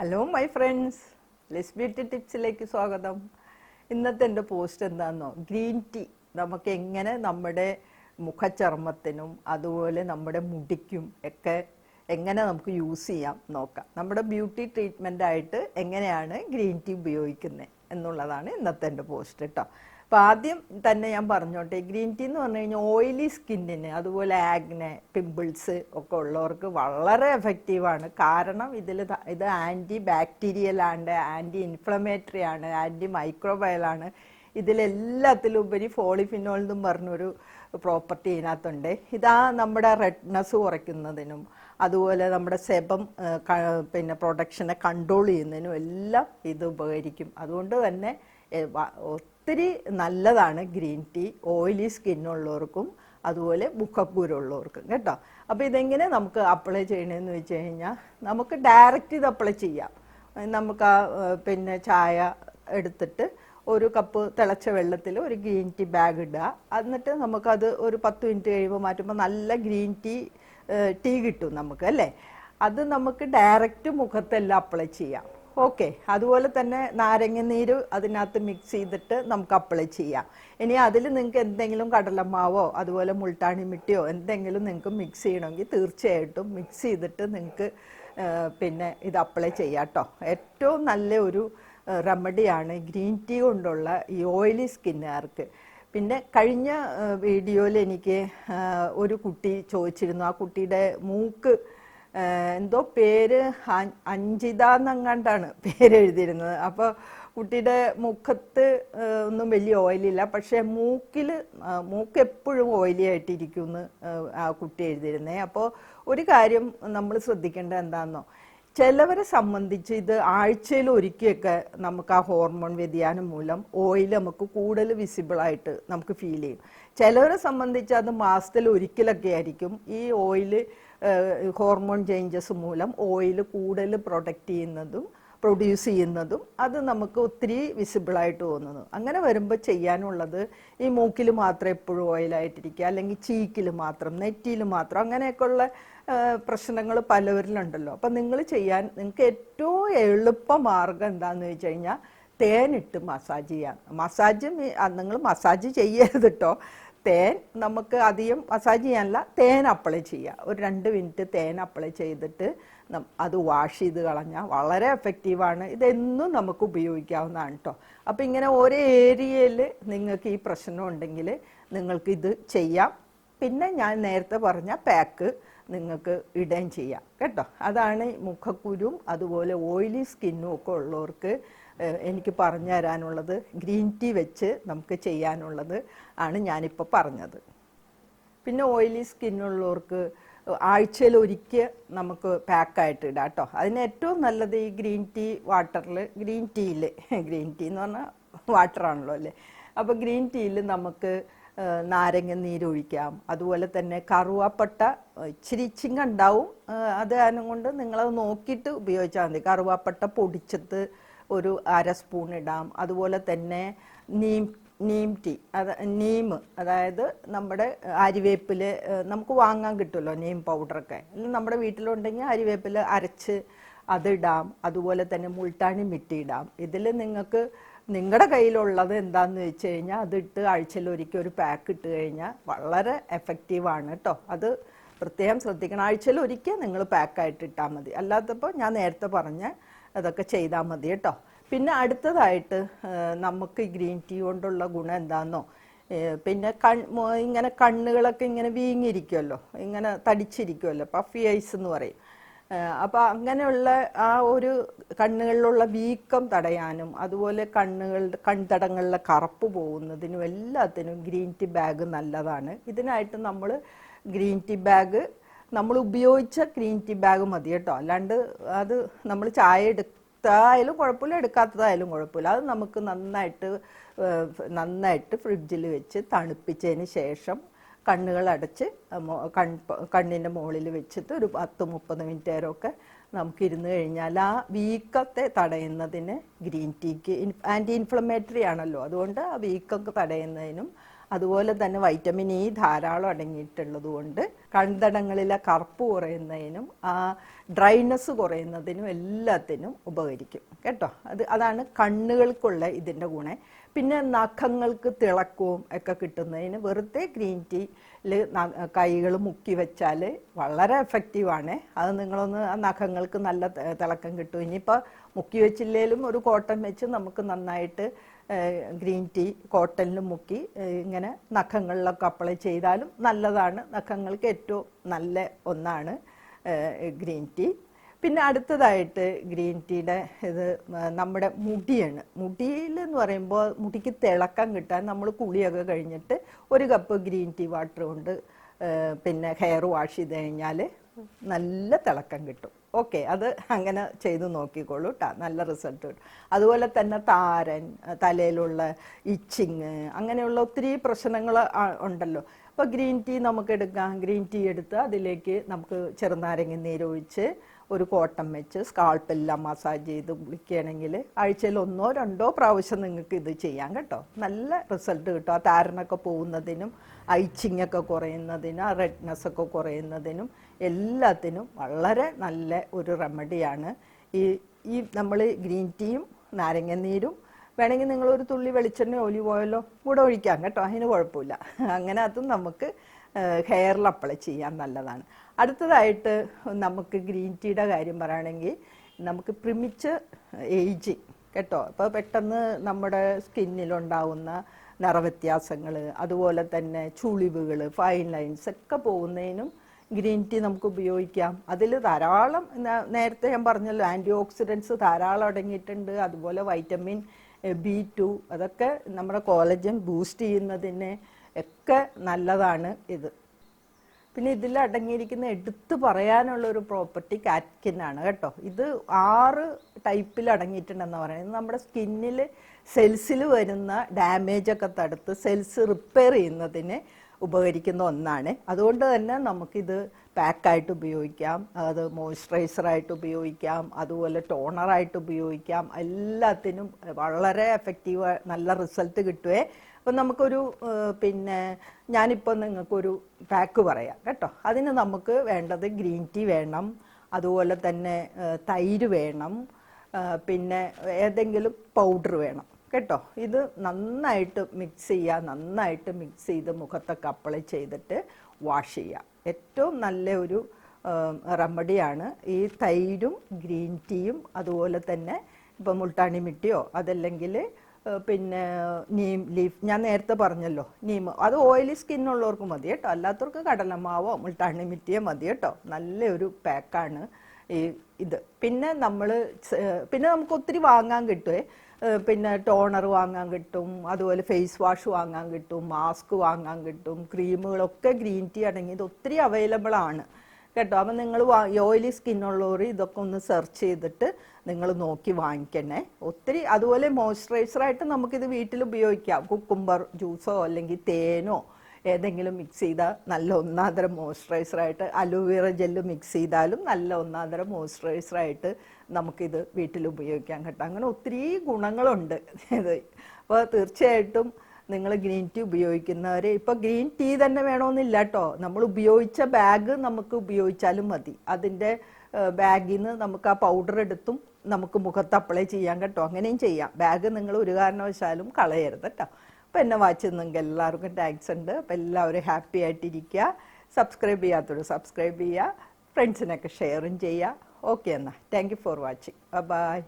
Hello my friends, ലെസ് beauty ടിപ്സിലേക്ക് സ്വാഗതം. ഇന്നത്തെ എൻ്റെ പോസ്റ്റ് എന്താണെന്നോ, ഗ്രീൻ ടീ നമുക്ക് എങ്ങനെ നമ്മുടെ മുഖചർമ്മത്തിനും അതുപോലെ നമ്മുടെ മുടിക്കും ഒക്കെ എങ്ങനെ നമുക്ക് യൂസ് ചെയ്യാം നോക്കാം. നമ്മുടെ ബ്യൂട്ടി ട്രീറ്റ്മെൻ്റ് ആയിട്ട് എങ്ങനെയാണ് ഗ്രീൻ ടീ ഉപയോഗിക്കുന്നത് എന്നുള്ളതാണ് ഇന്നത്തെ എൻ്റെ പോസ്റ്റ് കേട്ടോ. അപ്പോൾ ആദ്യം തന്നെ ഞാൻ പറഞ്ഞോട്ടെ, ഗ്രീൻ ടീ എന്ന് പറഞ്ഞു കഴിഞ്ഞാൽ ഓയിലി സ്കിന്നിന് അതുപോലെ ആഗ്നെ, പിമ്പിൾസ് ഒക്കെ ഉള്ളവർക്ക് വളരെ എഫക്റ്റീവാണ്. കാരണം ഇത് ആൻറ്റി ബാക്ടീരിയൽ ആണ്, ആൻറ്റി ഇൻഫ്ലമേറ്ററി ആണ്, ആൻറ്റി മൈക്രോബയലാണ്. ഇതിലെല്ലാത്തിലും ഉപരി ഫോളിഫിനോൾ എന്നും പറഞ്ഞൊരു പ്രോപ്പർട്ടി ഇതിനകത്തുണ്ട്. ഇതാ നമ്മുടെ റെഡ്നെസ് കുറയ്ക്കുന്നതിനും അതുപോലെ നമ്മുടെ സെബം പ്രൊഡക്ഷനെ കൺട്രോൾ ചെയ്യുന്നതിനും എല്ലാം ഇത് ഉപകരിക്കും. അതുകൊണ്ട് തന്നെ ഒത്തിരി നല്ലതാണ് ഗ്രീൻ ടീ ഓയിലി സ്കിന്നുള്ളവർക്കും അതുപോലെ മുഖക്കുരുള്ളവർക്കും കേട്ടോ. അപ്പോൾ ഇതെങ്ങനെ നമുക്ക് അപ്ലൈ ചെയ്യണമെന്ന് വെച്ച് കഴിഞ്ഞാൽ, നമുക്ക് ഡയറക്റ്റ് ഇത് അപ്ലൈ ചെയ്യാം. നമുക്ക് ചായ എടുത്തിട്ട് ഒരു കപ്പ് തിളച്ച വെള്ളത്തിൽ ഒരു ഗ്രീൻ ടീ ബാഗ് ഇടുക. എന്നിട്ട് നമുക്കത് ഒരു 10 മിനിറ്റ് കഴിയുമ്പോൾ മാറ്റുമ്പോൾ നല്ല ഗ്രീൻ ടീ കിട്ടും നമുക്ക്, അല്ലേ? അത് നമുക്ക് ഡയറക്റ്റ് മുഖത്തെല്ലാം അപ്ലൈ ചെയ്യാം. ഓക്കെ. അതുപോലെ തന്നെ നാരങ്ങ നീര് അതിനകത്ത് മിക്സ് ചെയ്തിട്ട് നമുക്ക് അപ്ലൈ ചെയ്യാം. ഇനി അതിൽ നിങ്ങൾക്ക് എന്തെങ്കിലും കടലമാവോ അതുപോലെ മുൾട്ടാണി മിട്ടിയോ എന്തെങ്കിലും നിങ്ങൾക്ക് മിക്സ് ചെയ്യണമെങ്കിൽ തീർച്ചയായിട്ടും മിക്സ് ചെയ്തിട്ട് നിങ്ങൾക്ക് ഇത് അപ്ലൈ ചെയ്യാം കേട്ടോ. ഏറ്റവും നല്ല ഒരു റെമഡിയാണ് ഗ്രീൻ ടീ കൊണ്ടുള്ള ഈ ഓയിലി സ്കിന്നുകാർക്ക്. പിന്നെ കഴിഞ്ഞ വീഡിയോയിൽ എനിക്ക് ഒരു കുട്ടി ചോദിച്ചിരുന്നു, ആ കുട്ടിയുടെ മൂക്ക് എന്തോ പേര് അഞ്ജിത എന്നങ്ങാണ്ടാണ് പേരെഴുതിയിരുന്നത്. അപ്പോൾ കുട്ടിയുടെ മുഖത്ത് ഒന്നും വലിയ ഓയിലില്ല, പക്ഷേ മൂക്ക് എപ്പോഴും ഓയിലി ആയിട്ടിരിക്കുമെന്ന് ആ കുട്ടി എഴുതിയിരുന്നേ. അപ്പോൾ ഒരു കാര്യം നമ്മൾ ശ്രദ്ധിക്കേണ്ടത് എന്താണെന്നോ, ചിലവരെ സംബന്ധിച്ച് ഇത് ആഴ്ചയിൽ ഒരിക്കലൊക്കെ നമുക്ക് ആ ഹോർമോൺ വ്യതിയാനം മൂലം ഓയിൽ നമുക്ക് കൂടുതൽ വിസിബിളായിട്ട് നമുക്ക് ഫീൽ ചെയ്യും. ചിലവരെ സംബന്ധിച്ച് അത് മാസത്തിൽ ഒരിക്കലൊക്കെ ആയിരിക്കും ഈ ഓയിൽ ഹോർമോൺ ചേഞ്ചസ് മൂലം ഓയിൽ കൂടുതൽ പ്രൊഡ്യൂസ് ചെയ്യുന്നതും അത് നമുക്ക് ഒത്തിരി വിസിബിളായിട്ട് തോന്നുന്നു. അങ്ങനെ വരുമ്പോൾ ചെയ്യാനുള്ളത്, ഈ മൂക്കിൽ മാത്രം എപ്പോഴും ഓയിലായിട്ടിരിക്കുക, അല്ലെങ്കിൽ ചീക്കിൽ മാത്രം, നെറ്റിയിൽ മാത്രം, അങ്ങനെയൊക്കെയുള്ള പ്രശ്നങ്ങൾ പലവരിലുണ്ടല്ലോ. അപ്പം നിങ്ങൾക്ക് ഏറ്റവും എളുപ്പ മാർഗം എന്താണെന്ന് വെച്ച് കഴിഞ്ഞാൽ തേനിട്ട് മസാജ് ചെയ്യാം. നിങ്ങൾ മസാജ് ചെയ്യരുത് കേട്ടോ. തേൻ നമുക്ക് അധികം മസാജ് ചെയ്യാനല്ല, തേൻ അപ്ലൈ ചെയ്യുക. ഒരു 2 മിനിറ്റ് തേൻ അപ്ലൈ ചെയ്തിട്ട് അത് വാഷ് ചെയ്ത് കളഞ്ഞാൽ വളരെ എഫക്റ്റീവാണ്. ഇതെന്നും നമുക്ക് ഉപയോഗിക്കാവുന്നതാണ് കേട്ടോ. അപ്പോൾ ഇങ്ങനെ ഓരോ ഏരിയയിൽ നിങ്ങൾക്ക് ഈ പ്രശ്നം ഉണ്ടെങ്കിൽ നിങ്ങൾക്ക് ഇത് ചെയ്യാം. പിന്നെ ഞാൻ നേരത്തെ പറഞ്ഞ പാക്ക് നിങ്ങൾക്ക് ഇടുകയും ചെയ്യാം കേട്ടോ. അതാണ് മുഖക്കുരും അതുപോലെ ഓയിലി സ്കിന്നും ഒക്കെ ഉള്ളവർക്ക് എനിക്ക് പറഞ്ഞു തരാനുള്ളത്. ഗ്രീൻ ടീ വെച്ച് നമുക്ക് ചെയ്യാനുള്ളത് ആണ് ഞാനിപ്പോൾ പറഞ്ഞത്. പിന്നെ ഓയിലി സ്കിന്നുള്ളവർക്ക് ആഴ്ചയിൽ ഒരിക്കൽ നമുക്ക് പാക്കായിട്ട് ഇടാം കേട്ടോ. അതിന് ഏറ്റവും നല്ലത് ഈ ഗ്രീൻ ടീ ഗ്രീൻ ടീ എന്ന് പറഞ്ഞാൽ വാട്ടറാണല്ലോ അല്ലേ. അപ്പോൾ ഗ്രീൻ ടീയിൽ നമുക്ക് നാരങ്ങ നീരൊഴിക്കാം. അതുപോലെ തന്നെ കറുവാപ്പട്ട ഇച്ചിരി ഇച്ചിങ് ഉണ്ടാവും, അത് കാരണം കൊണ്ട് നിങ്ങളത് നോക്കിയിട്ട് ഉപയോഗിച്ചാൽ മതി. കറുവാപ്പട്ട പൊടിച്ചത് ഒരു 1/2 സ്പൂൺ ഇടാം. അതുപോലെ തന്നെ നീം അതായത് നമ്മുടെ അരിവേപ്പിൽ നമുക്ക് വാങ്ങാൻ കിട്ടുമല്ലോ നീം പൗഡറൊക്കെ, നമ്മുടെ വീട്ടിലുണ്ടെങ്കിൽ അരിവേപ്പിൽ അരച്ച് അതിടാം. അതുപോലെ തന്നെ മുൾട്ടാണി മിട്ടി ഇടാം. ഇതിൽ നിങ്ങൾക്ക് നിങ്ങളുടെ കയ്യിലുള്ളത് എന്താണെന്ന് വെച്ച് കഴിഞ്ഞാൽ അതിട്ട് ആഴ്ചയിൽ ഒരിക്കൽ ഒരു പാക്ക് ഇട്ട് കഴിഞ്ഞാൽ വളരെ എഫക്റ്റീവാണ് കേട്ടോ. അത് പ്രത്യേകം ശ്രദ്ധിക്കണം. ആഴ്ചയിൽ ഒരിക്കൽ നിങ്ങൾ പാക്കായിട്ട് ഇട്ടാൽ മതി. അല്ലാത്തപ്പോൾ ഞാൻ നേരത്തെ പറഞ്ഞ അതൊക്കെ ചെയ്താൽ മതി കേട്ടോ. പിന്നെ അടുത്തതായിട്ട് നമുക്ക് ഗ്രീൻ ടീ കൊണ്ടുള്ള ഗുണം എന്താണെന്നോ, പിന്നെ ഇങ്ങനെ കണ്ണുകളൊക്കെ ഇങ്ങനെ വീങ്ങിയിരിക്കുമല്ലോ, ഇങ്ങനെ തടിച്ചിരിക്കുമല്ലോ, പഫി ഐസ് എന്ന് പറയും. അപ്പോൾ അങ്ങനെയുള്ള ആ ഒരു കണ്ണുകളിലുള്ള വീക്കം തടയാനും അതുപോലെ കൺതടങ്ങളിലെ കറുപ്പ് പോകുന്നതിനും എല്ലാത്തിനും ഗ്രീൻ ടീ ബാഗ് നല്ലതാണ്. ഇതിനായിട്ട് നമ്മൾ ഗ്രീൻ ടീ ബാഗ് നമ്മൾ ഉപയോഗിച്ച ഗ്രീൻ ടീ ബാഗ് മതി കേട്ടോ. അല്ലാണ്ട് അത് നമ്മൾ ചായ എടുത്തായാലും കുഴപ്പമില്ല, എടുക്കാത്തതായാലും കുഴപ്പമില്ല. അത് നമുക്ക് നന്നായിട്ട് ഫ്രിഡ്ജിൽ വെച്ച് തണുപ്പിച്ചതിന് ശേഷം കണ്ണുകളടച്ച് കണ്ണിൻ്റെ മുകളിൽ വെച്ചിട്ട് ഒരു 10-30 മിനിറ്റ് നേരമൊക്കെ നമുക്ക് ഇരുന്ന് കഴിഞ്ഞാൽ ആ വീക്കത്തെ തടയുന്നതിന് ഗ്രീൻ ടീക്ക് ആൻറ്റി ഇൻഫ്ലമേറ്ററി ആണല്ലോ, അതുകൊണ്ട് ആ വീക്കൊക്കെ തടയുന്നതിനും അതുപോലെ തന്നെ വൈറ്റമിൻ ഇ ധാരാളം അടങ്ങിയിട്ടുള്ളത് കൊണ്ട് കൺതടങ്ങളിലെ കറുപ്പ് കുറയുന്നതിനും ഡ്രൈനെസ് കുറയുന്നതിനും എല്ലാത്തിനും ഉപകരിക്കും കേട്ടോ. അതാണ് കണ്ണുകൾക്കുള്ള ഇതിൻ്റെ ഗുണം. പിന്നെ നഖങ്ങൾക്ക് തിളക്കവും ഒക്കെ കിട്ടുന്നതിന് വെറുതെ ഗ്രീൻ ടീയിൽ കൈകൾ മുക്കി വെച്ചാൽ വളരെ എഫക്റ്റീവാണ്. അത് നിങ്ങളൊന്ന് നഖങ്ങൾക്ക് നല്ല തിളക്കം കിട്ടും. ഇനിയിപ്പോൾ മുക്കി വെച്ചില്ലേലും ഒരു കോട്ടൺ വെച്ച് നമുക്ക് നന്നായിട്ട് ഗ്രീൻ ടീ കോട്ടണിൽ മുക്കി ഇങ്ങനെ നഖങ്ങളിലൊക്കെ അപ്ലൈ ചെയ്താലും നല്ലതാണ്. നഖങ്ങൾക്ക് ഏറ്റവും നല്ല ഒന്നാണ് ഗ്രീൻ ടീ. പിന്നെ അടുത്തതായിട്ട് ഗ്രീൻ ടീയുടെ ഇത് നമ്മുടെ മുടിയാണ്. മുടിയിലെന്ന് പറയുമ്പോൾ മുടിക്ക് തിളക്കം കിട്ടാൻ നമ്മൾ കുളിയൊക്കെ കഴിഞ്ഞിട്ട് ഒരു കപ്പ് ഗ്രീൻ ടീ വാട്ടർ കൊണ്ട് പിന്നെ ഹെയർ വാഷ് ചെയ്ത് കഴിഞ്ഞാൽ നല്ല തിളക്കം കിട്ടും. ഓക്കെ, അത് അങ്ങനെ ചെയ്ത് നോക്കിക്കോളൂ കേട്ടോ, നല്ല റിസൾട്ട് കിട്ടും. അതുപോലെ തന്നെ താരൻ, തലയിലുള്ള ഇച്ചിങ്, അങ്ങനെയുള്ള ഒത്തിരി പ്രശ്നങ്ങൾ ഉണ്ടല്ലോ. അപ്പോൾ ഗ്രീൻ ടീ നമുക്ക് എടുക്കാം. ഗ്രീൻ ടീ എടുത്ത് അതിലേക്ക് നമുക്ക് ചെറുനാരങ്ങ നീരൊഴിച്ച് ഒരു കോട്ടൺ വെച്ച് സ്കാൾപ്പെല്ലാം മസാജ് ചെയ്ത് കുളിക്കുകയാണെങ്കിൽ ആഴ്ചയിൽ 1-2 പ്രാവശ്യം നിങ്ങൾക്ക് ഇത് ചെയ്യാം കേട്ടോ. നല്ല റിസൾട്ട് കിട്ടും. ആ താരനൊക്കെ പോകുന്നതിനും ഐച്ചിങ്ങൊക്കെ കുറയുന്നതിനും റെഡ്നെസ്സൊക്കെ കുറയുന്നതിനും എല്ലാത്തിനും വളരെ നല്ല ഒരു റെമഡിയാണ് ഈ നമ്മൾ ഗ്രീൻ ടീയും നാരങ്ങനീരും. വേണമെങ്കിൽ നിങ്ങളൊരു തുള്ളി വെളിച്ചെണ്ണ ഒലിവ് ഓയിലോ കൂടെ ഒഴിക്കാം കേട്ടോ, അതിന് കുഴപ്പമില്ല. അങ്ങനെ അതും നമുക്ക് ഹെയറിൽ അപ്ലൈ ചെയ്യാൻ നല്ലതാണ്. അടുത്തതായിട്ട് നമുക്ക് ഗ്രീൻ ടീയുടെ കാര്യം പറയുകയാണെങ്കിൽ നമുക്ക് പ്രിമിച്ച് ഏജിങ് കേട്ടോ. ഇപ്പോൾ പെട്ടെന്ന് നമ്മുടെ സ്കിന്നിലുണ്ടാവുന്ന നിറവ്യത്യാസങ്ങൾ, അതുപോലെ തന്നെ ചുളിവുകൾ, ഫൈൻ ലൈൻസ് ഒക്കെ പോകുന്നതിനും ഗ്രീൻ ടീ നമുക്ക് ഉപയോഗിക്കാം. അതിൽ ധാരാളം നേരത്തെ ഞാൻ പറഞ്ഞല്ലോ ആൻറ്റി ഓക്സിഡൻസ് ധാരാളം അടങ്ങിയിട്ടുണ്ട്. അതുപോലെ വൈറ്റമിൻ B2 അതൊക്കെ നമ്മുടെ കോളജൻ ബൂസ്റ്റ് ചെയ്യുന്നതിന് ഒക്കെ നല്ലതാണ് ഇത്. പിന്നെ ഇതിൽ അടങ്ങിയിരിക്കുന്ന എടുത്തു പറയാനുള്ള ഒരു പ്രോപ്പർട്ടി കാറ്റ്കിനാണ് കേട്ടോ. ഇത് 6 ടൈപ്പിൽ അടങ്ങിയിട്ടുണ്ടെന്ന് പറയുന്നത് നമ്മുടെ സ്കിന്നിൽ സെൽസിൽ വരുന്ന ഡാമേജൊക്കെ തടുത്ത് സെൽസ് റിപ്പയർ ചെയ്യുന്നതിന് ഉപകരിക്കുന്ന ഒന്നാണ്. അതുകൊണ്ട് തന്നെ നമുക്കിത് പാക്കായിട്ട് ഉപയോഗിക്കാം, അത് മോയ്സ്ചറൈസറായിട്ട് ഉപയോഗിക്കാം, അതുപോലെ ടോണറായിട്ട് ഉപയോഗിക്കാം. എല്ലാത്തിനും വളരെ എഫക്റ്റീവ് നല്ല റിസൾട്ട് കിട്ടുവേ. അപ്പം നമുക്കൊരു പിന്നെ ഞാനിപ്പോൾ നിങ്ങൾക്കൊരു പാക്ക് പറയാം കേട്ടോ. അതിന് നമുക്ക് വേണ്ടത് ഗ്രീൻ ടീ വേണം, അതുപോലെ തന്നെ തൈര് വേണം, പിന്നെ ഏതെങ്കിലും പൗഡർ വേണം കേട്ടോ. ഇത് നന്നായിട്ട് മിക്സ് ചെയ്യുക. നന്നായിട്ട് മിക്സ് ചെയ്ത് മുഖത്തൊക്കെ അപ്ലൈ ചെയ്തിട്ട് വാഷ് ചെയ്യുക. ഏറ്റവും നല്ല ഒരു റെമഡിയാണ് ഈ തൈരും ഗ്രീൻ ടീയും. അതുപോലെ തന്നെ ഇപ്പം മുൾട്ടാണി മിട്ടിയോ അതല്ലെങ്കിൽ പിന്നെ നീം ലീഫ്, ഞാൻ നേരത്തെ പറഞ്ഞല്ലോ നീം, അത് ഓയിലി സ്കിന്നുള്ളവർക്ക് മതി കേട്ടോ. അല്ലാത്തവർക്ക് കടലമാവോ മുൾട്ടാണി മിറ്റിയോ മതി കേട്ടോ. നല്ലൊരു പാക്കാണ് ഇത്. പിന്നെ നമുക്ക് ഒത്തിരി വാങ്ങാൻ കിട്ടുമേ. പിന്നെ ടോണർ വാങ്ങാൻ കിട്ടും, അതുപോലെ ഫേസ് വാഷ് വാങ്ങാൻ കിട്ടും, മാസ്ക് വാങ്ങാൻ കിട്ടും, ക്രീമുകളൊക്കെ ഗ്രീൻ ടീ അടങ്ങിയത് ഒത്തിരി അവൈലബിൾ ആണ് കേട്ടോ. അപ്പം നിങ്ങൾ ഓയിലി സ്കിന്നുള്ളവർ ഇതൊക്കെ ഒന്ന് സെർച്ച് ചെയ്തിട്ട് നിങ്ങൾ നോക്കി വാങ്ങിക്കണേ ഒത്തിരി. അതുപോലെ മോയ്സ്ചറൈസറായിട്ട് നമുക്കിത് വീട്ടിൽ ഉപയോഗിക്കാം. കുക്കുംബർ ജ്യൂസോ അല്ലെങ്കിൽ തേനോ ഏതെങ്കിലും മിക്സ് ചെയ്താൽ നല്ല ഒന്നാന്തരം മോയ്സ്ചറൈസറായിട്ട്, അലോവേറ ജെല്ല് മിക്സ് ചെയ്താലും നല്ല ഒന്നാന്തരം മോയ്സ്ചറൈസറായിട്ട് നമുക്കിത് വീട്ടിൽ ഉപയോഗിക്കാൻ കേട്ടോ. അങ്ങനെ ഒത്തിരി ഗുണങ്ങളുണ്ട് ഇത്. അപ്പോൾ തീർച്ചയായിട്ടും നിങ്ങൾ ഗ്രീൻ ടീ ഉപയോഗിക്കുന്നവർ, ഇപ്പോൾ ഗ്രീൻ ടീ തന്നെ വേണമെന്നില്ല കേട്ടോ. നമ്മൾ ഉപയോഗിച്ച ബാഗ് നമുക്ക് ഉപയോഗിച്ചാലും മതി. അതിൻ്റെ ബാഗിൽ നിന്ന് നമുക്ക് ആ പൗഡർ എടുത്തും നമുക്ക് മുഖത്ത് അപ്ലൈ ചെയ്യാൻ കേട്ടോ. അങ്ങനെയും ചെയ്യാം. ബാഗ് നിങ്ങൾ ഒരു കാരണവശാലും കളയരുത് കേട്ടോ. അപ്പോൾ എന്നെ വാച്ച് നിങ്ങൾക്ക് എല്ലാവർക്കും താങ്ക്സ് ഉണ്ട്. അപ്പോൾ എല്ലാവരും ഹാപ്പി ആയിട്ടിരിക്കുക. സബ്സ്ക്രൈബ് ചെയ്യാത്തവർ സബ്സ്ക്രൈബ് ചെയ്യുക, ഫ്രണ്ട്സിനൊക്കെ ഷെയറും ചെയ്യുക. ഓക്കെ എന്നാൽ thank you for watching. By.